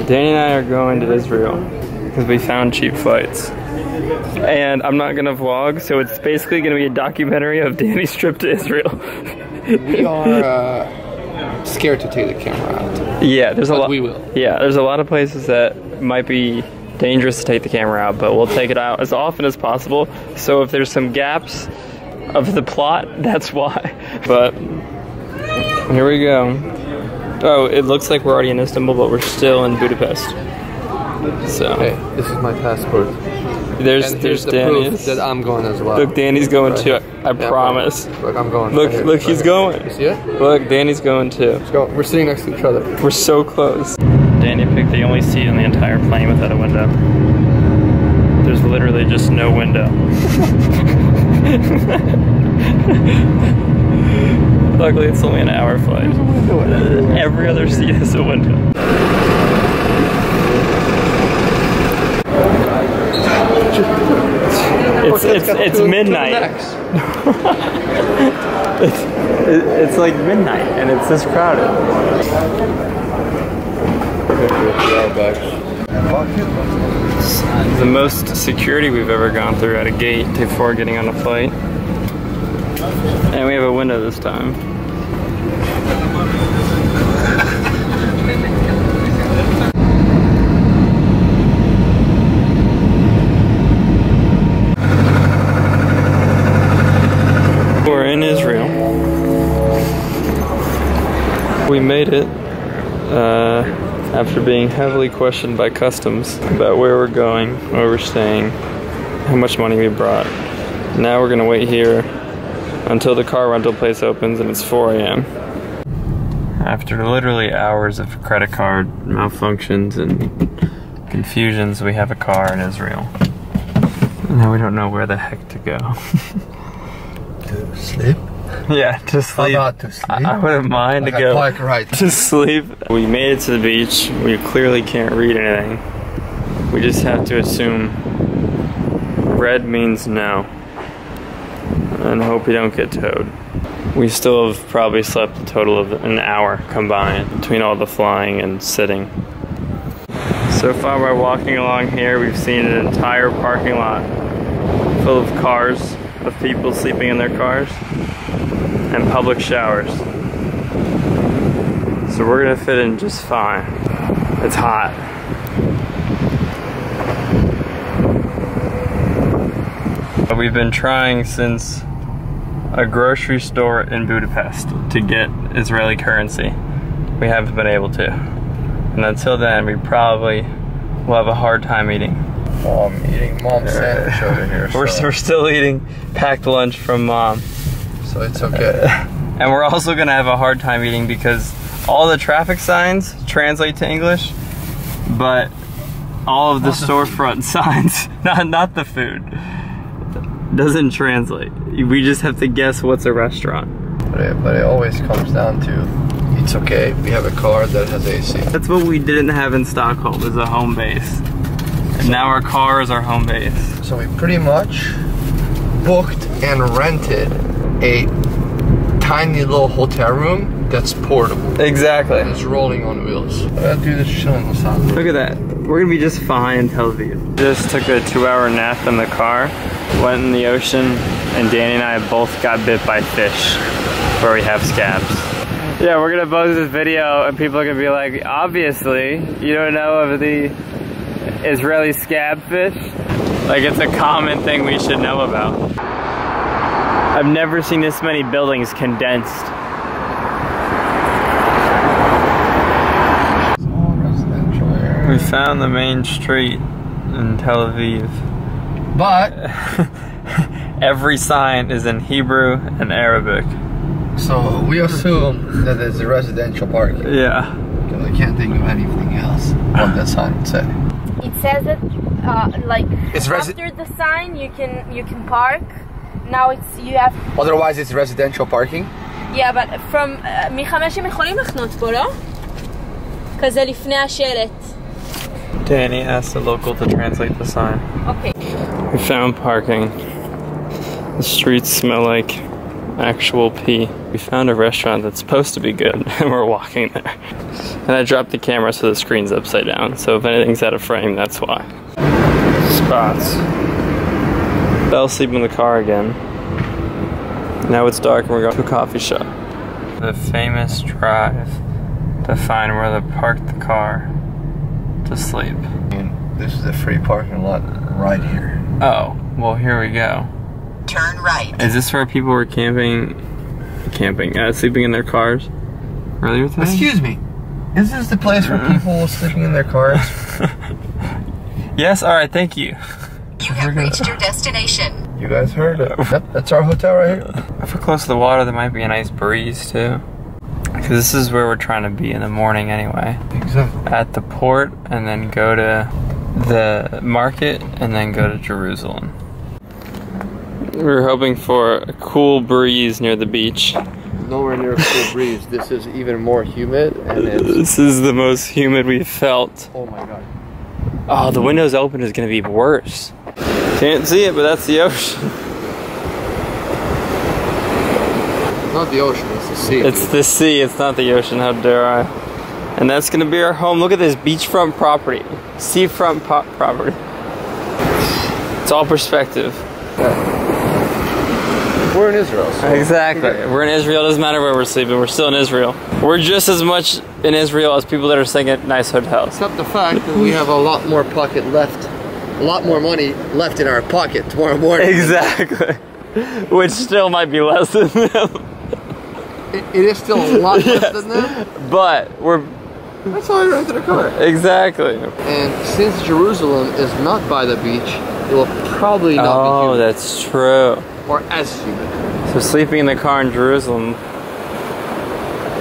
Danny and I are going to Israel because we found cheap flights. And I'm not gonna vlog, so it's basically gonna be a documentary of Danny's trip to Israel. We are scared to take the camera out. Yeah, there's a lot. We will. Yeah, there's a lot of places that might be dangerous to take the camera out, but we'll take it out as often as possible. So if there's some gaps of the plot, that's why. But here we go. Oh, it looks like we're already in Istanbul, but we're still in Budapest. So hey, this is my passport. There's the Danny's. proof that I'm going as well. Look, Danny's going right. too. I promise. Look, I'm going. Look, right look, here. he's going. You see it? Look, Danny's going too. Let's go. We're sitting next to each other. We're so close. Danny picked the only seat on the entire plane without a window. There's literally just no window. Luckily, it's only an hour flight. Every other seat has a window. It's midnight. it's like midnight and it's this crowded. The most security we've ever gone through at a gate before getting on a flight. And we have a window this time. We're in Israel. We made it after being heavily questioned by customs about where we're going, where we're staying, how much money we brought. Now we're gonna wait here until the car rental place opens and it's 4 a.m. After literally hours of credit card malfunctions and confusions, we have a car in Israel. And now we don't know where the heck to go. To sleep? Yeah, to sleep. How about to sleep? I wouldn't mind like to go park right. to sleep. We made it to the beach. We clearly can't read anything. We just have to assume red means no. And hope we don't get towed. We still have probably slept a total of an hour combined between all the flying and sitting. So far by walking along here, we've seen an entire parking lot full of cars, of people sleeping in their cars, and public showers. So we're gonna fit in just fine. It's hot. We've been trying since a grocery store in Budapest to get Israeli currency. We haven't been able to. And until then, we probably will have a hard time eating. Oh, I'm eating mom's sandwich over here. We're still eating packed lunch from mom. So it's okay. And we're also gonna have a hard time eating because all the traffic signs translate to English, but all of the storefront signs, not the food, doesn't translate. We just have to guess what's a restaurant. But it always comes down to, it's okay, we have a car that has AC. That's what we didn't have in Stockholm, is a home base. And now our car is our home base. So we pretty much booked and rented a tiny little hotel room that's portable. Exactly. And it's rolling on wheels. I'm gonna do this shit in the sun. Look at that. We're gonna be just fine in Tel Aviv. Just took a 2-hour nap in the car, went in the ocean, and Danny and I both got bit by fish where we have scabs. Yeah, we're gonna post this video and people are gonna be like, obviously, you don't know of the Israeli scab fish? Like, it's a common thing we should know about. I've never seen this many buildings condensed. It's all residential area. We found the main street in Tel Aviv. But every sign is in Hebrew and Arabic. So we assume that it's a residential park. Yeah. Because I can't think of anything else what that sign would say. It says that like It's after the sign you can park. Now it's you have. Otherwise it's residential parking? Yeah, but from מחמש הם יכולים לחנות פה, לא? כזה לפני השלט. Danny asked the local to translate the sign. Okay. We found parking. The streets smell like actual pee. We found a restaurant that's supposed to be good. and we're walking there. And I dropped the camera so the screen's upside down. So if anything's out of frame, that's why. Spots. Fell asleep in the car again. Now it's dark and we're going to a coffee shop. The famous drive to find where to park the car to sleep. And this is a free parking lot right here. Oh, well here we go. Turn right. Is this where people were sleeping in their cars earlier today? Excuse me. Is this the place where people were sleeping in their cars? Yes, alright, thank you. You have reached your destination. You guys heard it. Yep, that's our hotel right here. If we're close to the water, there might be a nice breeze too. Because this is where we're trying to be in the morning anyway. Exactly. At the port, and then go to the market, and then go to Jerusalem. We were hoping for a cool breeze near the beach. Nowhere near a cool breeze. This is even more humid, and it's... This is the most humid we've felt. Oh my god. Oh, the windows open is gonna be worse. Can't see it, but that's the ocean. Not the ocean, it's the sea. It's the sea, it's not the ocean, how dare I. And that's gonna be our home. Look at this beachfront property. Seafront property. It's all perspective. We're in Israel. So exactly. We're in Israel. It doesn't matter where we're sleeping. We're still in Israel. We're just as much in Israel as people that are staying at nice hotels. Except the fact that we have a lot more pocket left, a lot more money left in our pocket tomorrow morning. Exactly. Which still might be less than them. It is still a lot less than them. But we're... That's why I rented a car. Exactly. And since Jerusalem is not by the beach, it will probably not be humid. Oh, that's true. Or as humid. So sleeping in the car in Jerusalem,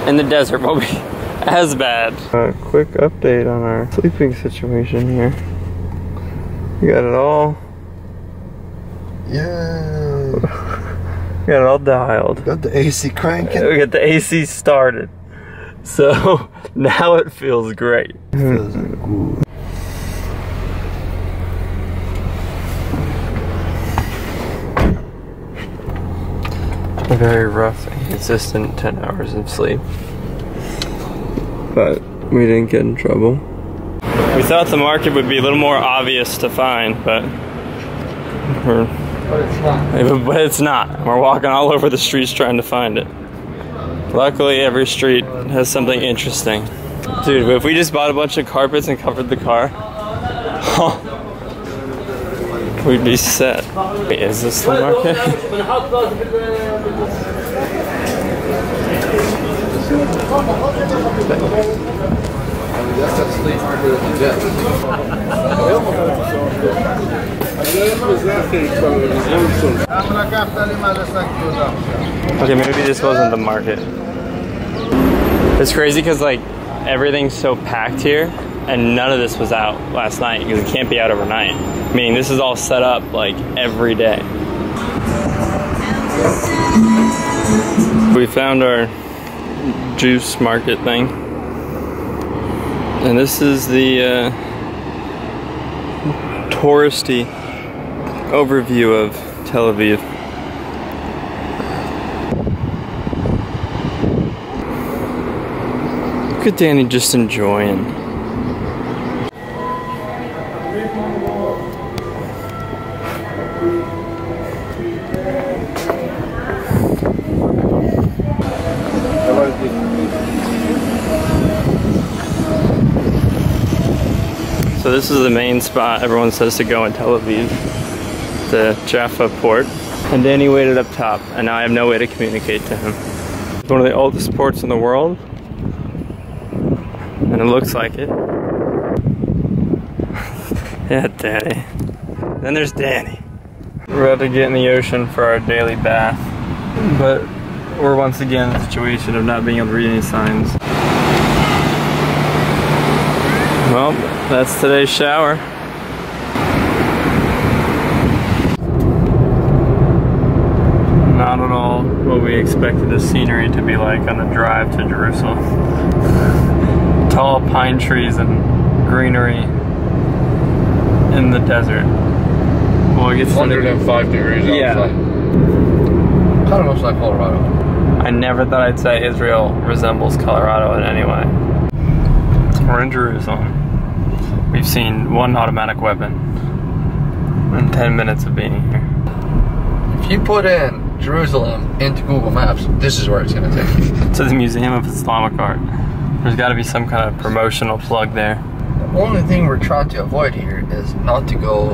in the desert, won't be as bad. A quick update on our sleeping situation here. We got it all. Yeah. We got it all dialed. Got the AC cranking. We got the AC started. So now it feels great. It feels good. A very rough and consistent 10 hours of sleep. But we didn't get in trouble. We thought the market would be a little more obvious to find, but it's not. We're walking all over the streets trying to find it. Luckily, every street has something interesting. Dude, if we just bought a bunch of carpets and covered the car, we'd be set. Wait, is this the market? Okay, maybe this wasn't the market. It's crazy because like everything's so packed here and none of this was out last night because it can't be out overnight. Meaning this is all set up like every day. We found our juice market thing. And this is the touristy overview of Tel Aviv. Look at Danny just enjoying. So this is the main spot everyone says to go in Tel Aviv, the Jaffa port. And Danny waited up top, and now I have no way to communicate to him. It's one of the oldest ports in the world, and it looks like it. Yeah, Danny. Then there's Danny. We're about to get in the ocean for our daily bath, but we're once again in a situation of not being able to read any signs. Well, that's today's shower. Not at all what we expected the scenery to be like on the drive to Jerusalem. Tall pine trees and greenery in the desert. Well, it gets 105 degrees outside. Yeah. Kind of looks like Colorado. I never thought I'd say Israel resembles Colorado in any way. We're in Jerusalem. We've seen one automatic weapon in 10 minutes of being here. If you put in Jerusalem into Google Maps, this is where it's gonna take you. To the Museum of Islamic Art. There's gotta be some kind of promotional plug there. The only thing we're trying to avoid here is not to go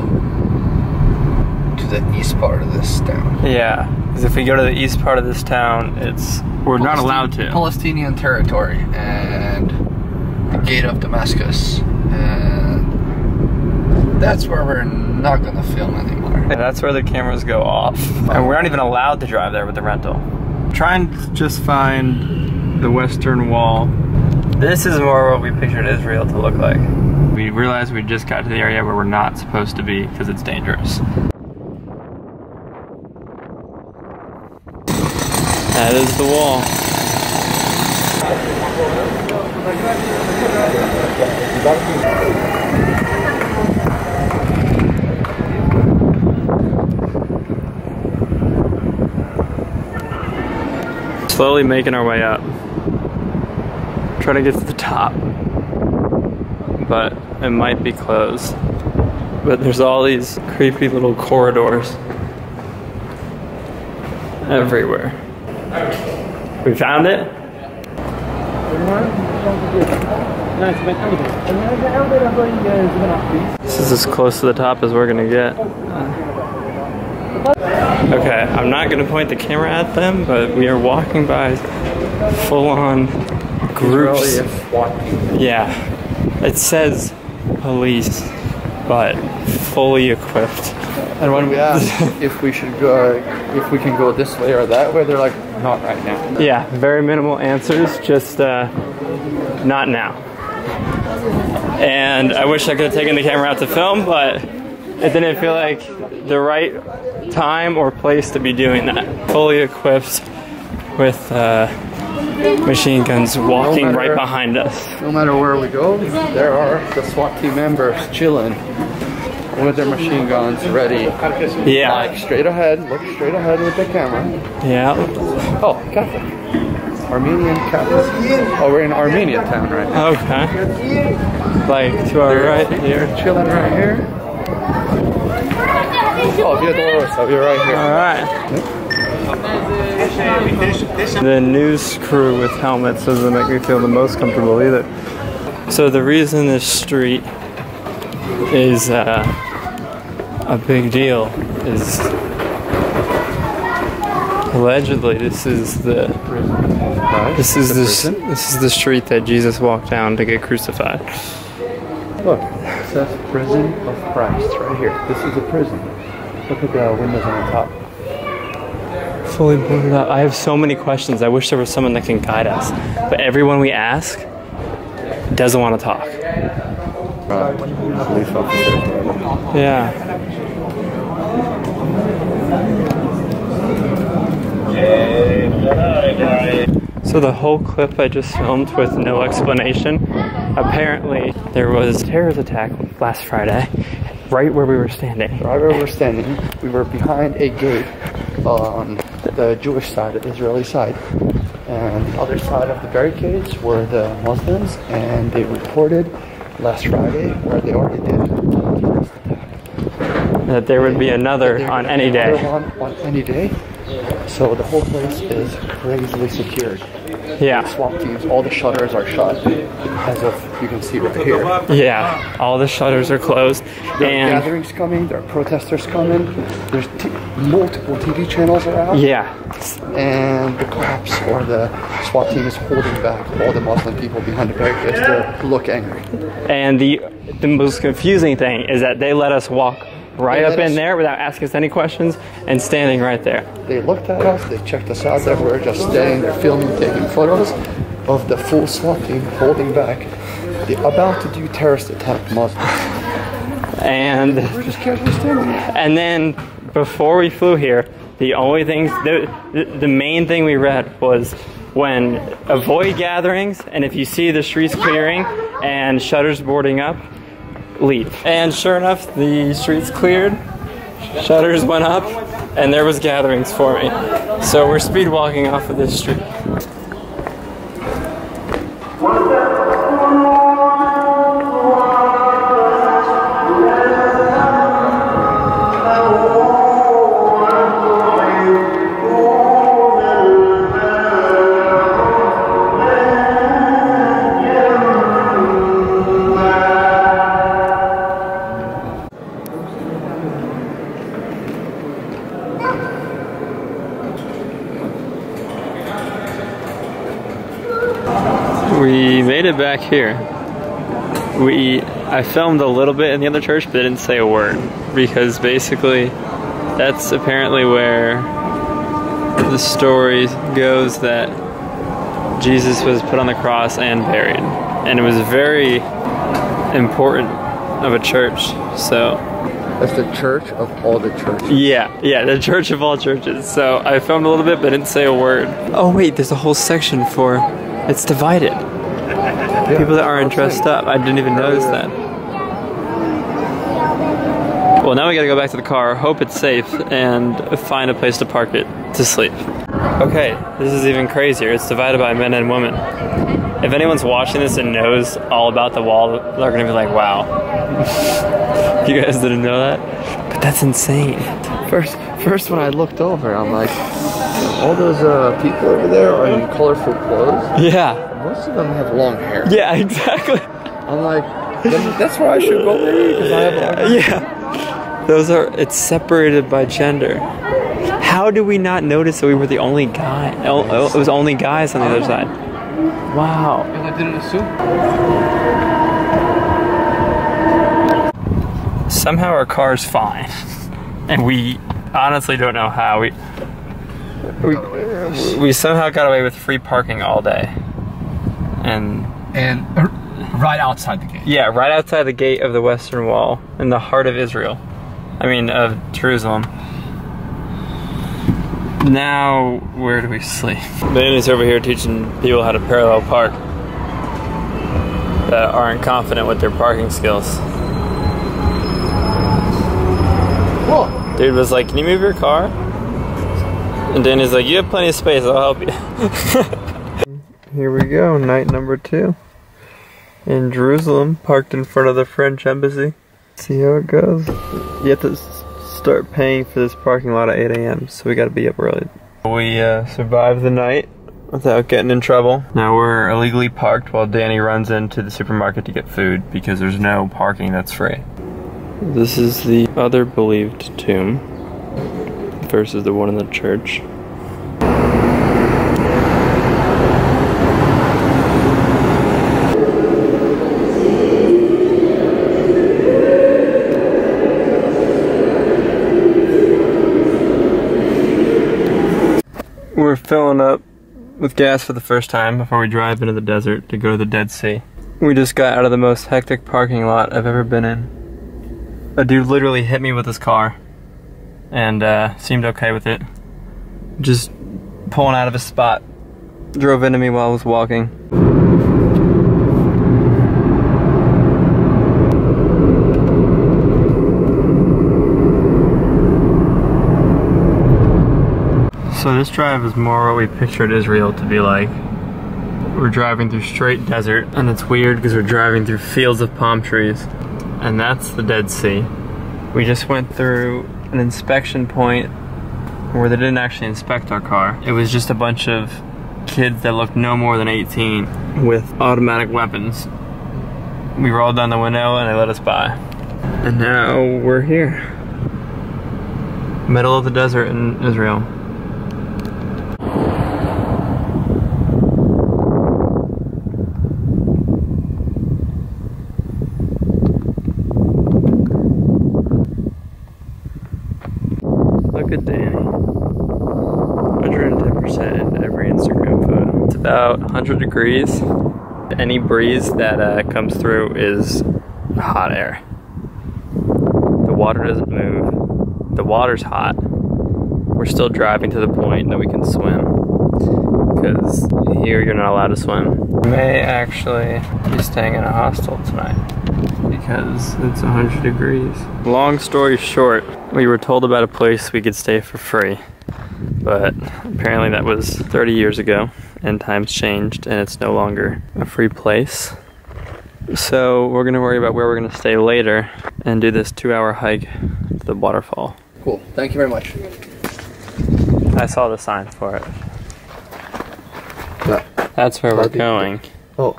to the east part of this town. Yeah, because if we go to the east part of this town, we're not allowed to. Palestinian territory and the gate of Damascus, and that's where we're not gonna film anymore. That's where the cameras go off. And we're not even allowed to drive there with the rental. Try and just find the Western Wall. This is more what we pictured Israel to look like. We realized we just got to the area where we're not supposed to be because it's dangerous. That is the wall. Slowly making our way up. Trying to get to the top. But it might be closed. But there's all these creepy little corridors everywhere. We found it? This is as close to the top as we're gonna get. Okay, I'm not gonna point the camera at them, but we are walking by full-on groups. Yeah, it says police, but fully equipped. And when we asked if we should go, if we can go this way or that way, they're like, not right now. Yeah, very minimal answers, just not now. And I wish I could have taken the camera out to film, but it didn't feel like the right time or place to be doing that. Fully equipped with machine guns walking right behind us. No matter where we go, there are the SWAT team members chilling with their machine guns ready. Yeah. Like straight ahead, look straight ahead with the camera. Yeah. Oh, Catholic. Armenian Catholic. Oh, we're in Armenian town right now. Okay. Like to our right here. Chilling right here. Oh, Via Dolorosa, you're right here. Alright. The news crew with helmets doesn't make me feel the most comfortable either. So the reason this street is a big deal is allegedly this is the street that Jesus walked down to get crucified. Look, it says prison of Christ right here. This is a prison. Look at the windows on the top. Fully boarded up. I have so many questions. I wish there was someone that can guide us. But everyone we ask doesn't want to talk. Police officers. Yeah. So the whole clip I just filmed with no explanation. Apparently there was a terrorist attack last Friday, right where we were standing. Right where we're standing, we were behind a gate on the Jewish side, the Israeli side. And the other side of the barricades were the Muslims, and they reported last Friday, where they already did, that there would be another on any day. On any day. So the whole place is crazily secured. Yeah. SWAT teams, all the shutters are shut, as if you can see right here. Yeah, all the shutters are closed. There are gatherings coming, there are protesters coming, there's multiple TV channels are out. Yeah. And the cops or the SWAT team is holding back all the Muslim people behind the barricades to look angry. And the most confusing thing is that they let us walk right up in there without asking us any questions and standing right there. They looked at us, they checked us out, that we're just standing there filming, taking photos of the full SWAT team holding back the about to do terrorist attack Muslims. And we're just casually standing there. And then before we flew here, the only thing, the main thing we read was when avoid gatherings, and if you see the streets clearing and shutters boarding up, leave. And sure enough, the streets cleared, shutters went up, and there was gatherings for me. So we're speed walking off of this street. We made it back here. I filmed a little bit in the other church, but didn't say a word because basically that's apparently where the story goes that Jesus was put on the cross and buried, and it was very important of a church. So that's the church of all the churches. Yeah, the church of all churches. So I filmed a little bit, but didn't say a word. Oh wait, there's a whole section for it's divided. Yeah, people that aren't dressed up. I didn't even notice that. Well, now we gotta go back to the car, hope it's safe, and find a place to park it to sleep. Okay, this is even crazier. It's divided by men and women. If anyone's watching this and knows all about the wall, they're gonna be like, wow. You guys didn't know that? But that's insane. First when I looked over, I'm like, all those people over there are in colorful clothes. Yeah. Most of them have long hair. Yeah, exactly. I'm like, that's where I should go maybe, because I have long hair. Yeah. It's separated by gender. How did we not notice that we were the only guy? It was only guys on the other side. Wow. I didn't assume. Somehow our car's fine. And we honestly don't know how. We somehow got away with free parking all day. And right outside the gate. Yeah, right outside the gate of the Western Wall, in the heart of Israel. I mean, of Jerusalem. Now, where do we sleep? Danny's over here teaching people how to parallel park that aren't confident with their parking skills. Whoa. Dude was like, can you move your car? And Danny's like, you have plenty of space, I'll help you. Here we go, night number 2. In Jerusalem, parked in front of the French embassy. See how it goes. You have to start paying for this parking lot at 8 a.m. so we gotta be up early. We survived the night without getting in trouble. Now we're illegally parked while Danny runs into the supermarket to get food because there's no parking that's free. This is the other believed tomb versus the one in the church. We're filling up with gas for the first time before we drive into the desert to go to the Dead Sea. We just got out of the most hectic parking lot I've ever been in. A dude literally hit me with his car and seemed okay with it. Just pulling out of his spot. Drove into me while I was walking. So this drive is more what we pictured Israel to be like. We're driving through straight desert, and it's weird because we're driving through fields of palm trees, and that's the Dead Sea. We just went through an inspection point where they didn't actually inspect our car. It was just a bunch of kids that looked no more than 18 with automatic weapons. We rolled down the window and they let us by. And now we're here. Middle of the desert in Israel. Look at Danny. 110% in every Instagram photo. It's about 100 degrees. Any breeze that comes through is hot air. The water doesn't move. The water's hot. We're still driving to the point that we can swim. because here you're not allowed to swim. We may actually be staying in a hostel tonight because it's 100 degrees. Long story short, we were told about a place we could stay for free, but apparently that was 30 years ago and times changed and it's no longer a free place. So we're gonna worry about where we're gonna stay later and do this 2-hour hike to the waterfall. Cool, thank you very much. I saw the sign for it. Yeah. That's where we're going. Oh,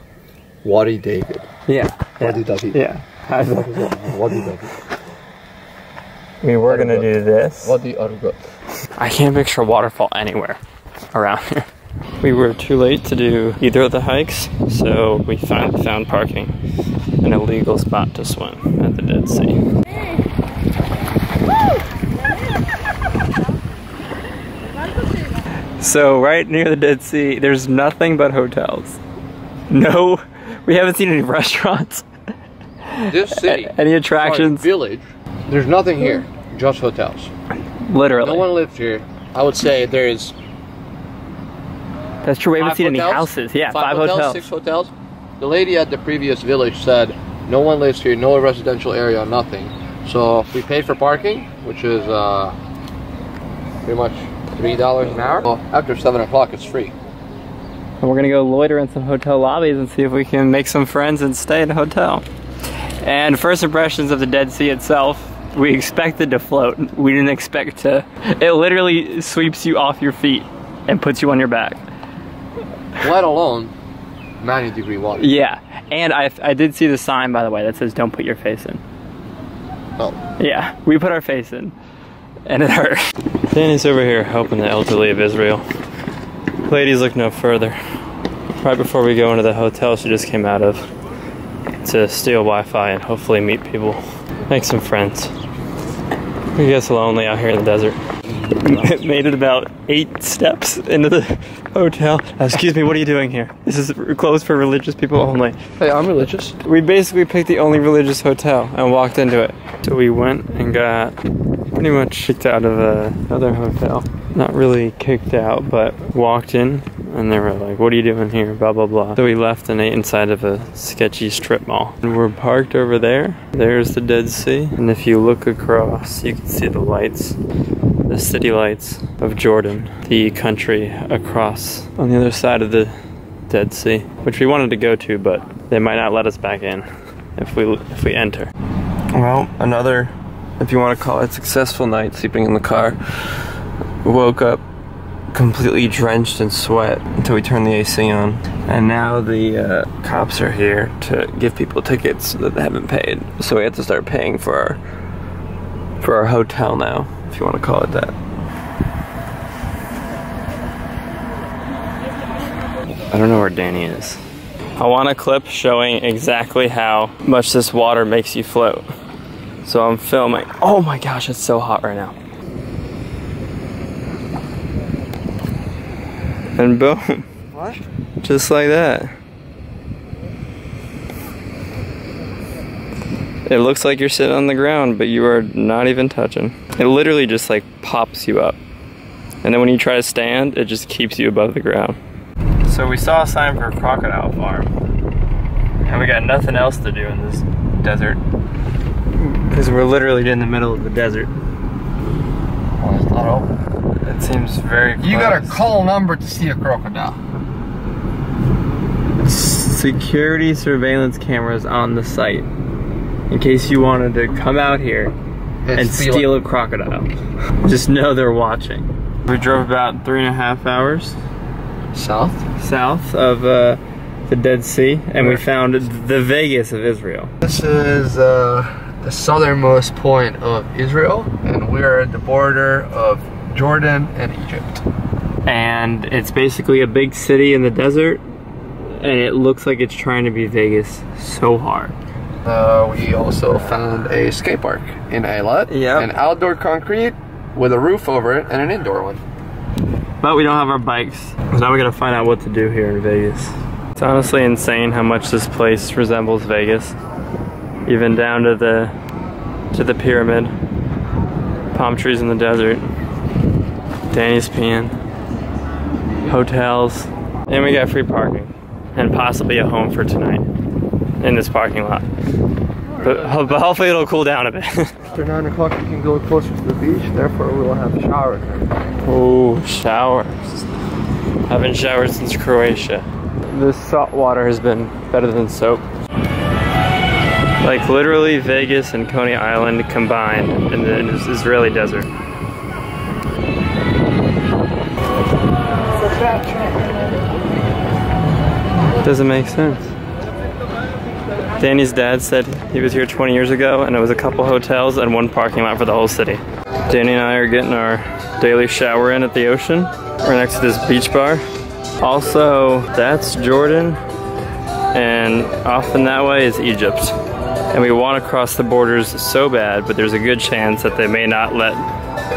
Wadi David. Yeah. Wadi David. Yeah. Wadi David. We were gonna do this. Wadi Argut. I can't picture a waterfall anywhere around here. We were too late to do either of the hikes, so we found parking, an illegal spot to swim at the Dead Sea. So right near the Dead Sea, there's nothing but hotels. No, we haven't seen any restaurants. This city, any attractions? Village, there's nothing here, just hotels. Literally. No one lives here. I would say there is. That's true, we haven't seen any houses. Yeah, 5 hotels. 6 hotels. The lady at the previous village said no one lives here, no residential area, nothing. So we paid for parking, which is pretty much $3 an hour. Well, after 7 o'clock, it's free. And we're gonna go loiter in some hotel lobbies and see if we can make some friends and stay in a hotel. And first impressions of the Dead Sea itself, we expected to float. We didn't expect to. It literally sweeps you off your feet and puts you on your back. Let alone 90-degree water. Yeah, and I did see the sign, by the way, that says don't put your face in. Oh. Yeah, we put our face in, and it hurt. Danny's over here helping the elderly of Israel. Ladies, look no further. Right before we go into the hotel she just came out of to steal Wi-Fi and hopefully meet people, make some friends. We get lonely out here in the desert. Made it about 8 steps into the hotel. Excuse me, what are you doing here? This is closed for religious people only. Hey, I'm religious. We basically picked the only religious hotel and walked into it. So we went and got pretty much kicked out of another hotel. Not really kicked out, but walked in and they were like, what are you doing here? Blah, blah, blah. So we left and ate inside of a sketchy strip mall. And we're parked over there. There's the Dead Sea. And if you look across, you can see the lights. The city lights of Jordan, the country across on the other side of the Dead Sea, which we wanted to go to, but they might not let us back in if we enter. Well, another, if you want to call it, successful night sleeping in the car. Woke up completely drenched in sweat until we turned the AC on, and now the cops are here to give people tickets that they haven't paid, so we have to start paying for our hotel now, if you want to call it that. I don't know where Danny is. I want a clip showing exactly how much this water makes you float. So I'm filming. Oh my gosh, it's so hot right now. And boom. What? Just like that. It looks like you're sitting on the ground, but you are not even touching. It literally just like pops you up. And then when you try to stand, it just keeps you above the ground. So we saw a sign for a crocodile farm. And we got nothing else to do in this desert. Because we're literally in the middle of the desert. Well, it's not open. It seems very close. You gotta call a number to see a crocodile. Security surveillance cameras on the site. In case you wanted to come out here and steal a crocodile. Just know they're watching. We drove about 3.5 hours south of the Dead Sea, and we found the Vegas of Israel. This is the southernmost point of Israel, and we're at the border of Jordan and Egypt. And it's basically a big city in the desert, and it looks like it's trying to be Vegas so hard. We also found a skate park in Eilat. Yep. An outdoor concrete with a roof over it and an indoor one. But we don't have our bikes, so now we gotta find out what to do here in Vegas. It's honestly insane how much this place resembles Vegas. Even down to the pyramid. Palm trees in the desert. Danny's peeing. Hotels. And we got free parking. And possibly a home for tonight. In this parking lot. But hopefully it'll cool down a bit. After 9 o'clock we can go closer to the beach, therefore we will have showers. Oh, showers. Haven't showered since Croatia. This salt water has been better than soap. Like literally Vegas and Coney Island combined in the Israeli desert. Doesn't make sense. Danny's dad said he was here 20 years ago and it was a couple hotels and one parking lot for the whole city. Danny and I are getting our daily shower in at the ocean. We're next to this beach bar. Also, that's Jordan, and off in that way is Egypt. And we want to cross the borders so bad, but there's a good chance that they may not let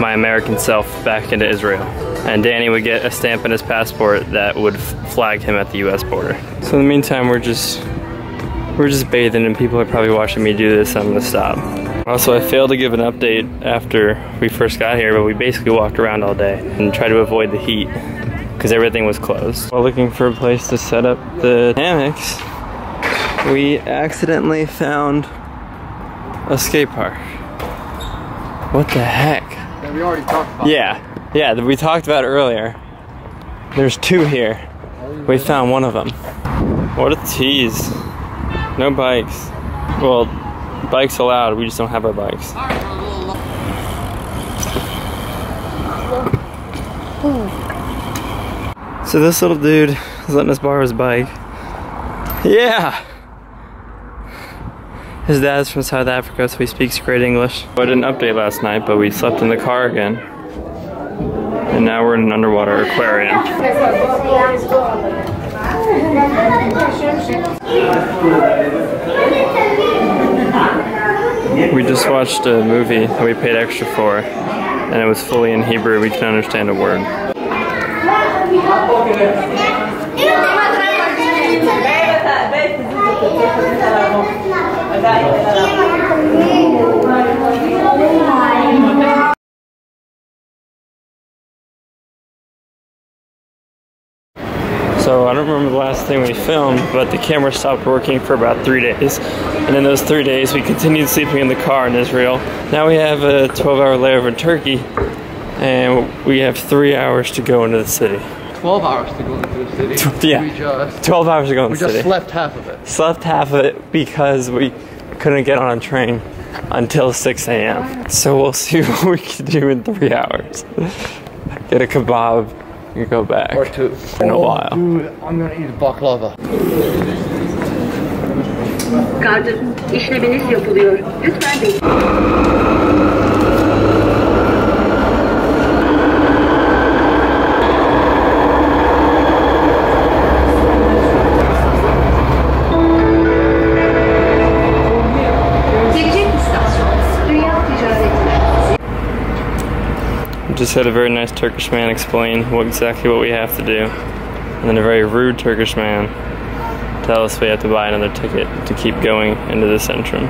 my American self back into Israel. And Danny would get a stamp in his passport that would flag him at the US border. So in the meantime, we're just bathing and people are probably watching me do this, so I'm gonna stop. Also, I failed to give an update after we first got here, but we basically walked around all day and tried to avoid the heat because everything was closed. While looking for a place to set up the hammocks, we accidentally found a skate park. What the heck? Yeah, we already talked about Yeah, we talked about it earlier. There's 2 here. We found one of them. What a tease. No bikes. Well, bikes allowed, we just don't have our bikes. So this little dude is letting us borrow his bike. Yeah! His dad's from South Africa, so he speaks great English. I didn't update last night, but we slept in the car again. And now we're in an underwater aquarium. We just watched a movie that we paid extra for, and it was fully in Hebrew. We couldn't understand a word. So I don't remember the last thing we filmed, but the camera stopped working for about 3 days. And in those 3 days, we continued sleeping in the car in Israel. Now we have a 12-hour layover in Turkey, and we have 3 hours to go into the city. 12 hours to go into the city. Yeah, 12 hours to go into the city. We just slept half of it. Slept half of it because we couldn't get on a train until 6 a.m. So we'll see what we can do in 3 hours. Get a kebab and go back. Or 2. In a while. Dude, I'm gonna eat baklava. Garden işleminiz yapılıyor. Lütfen bekleyin. Just had a very nice Turkish man explain exactly what we have to do, and then a very rude Turkish man tell us we have to buy another ticket to keep going into the centrum.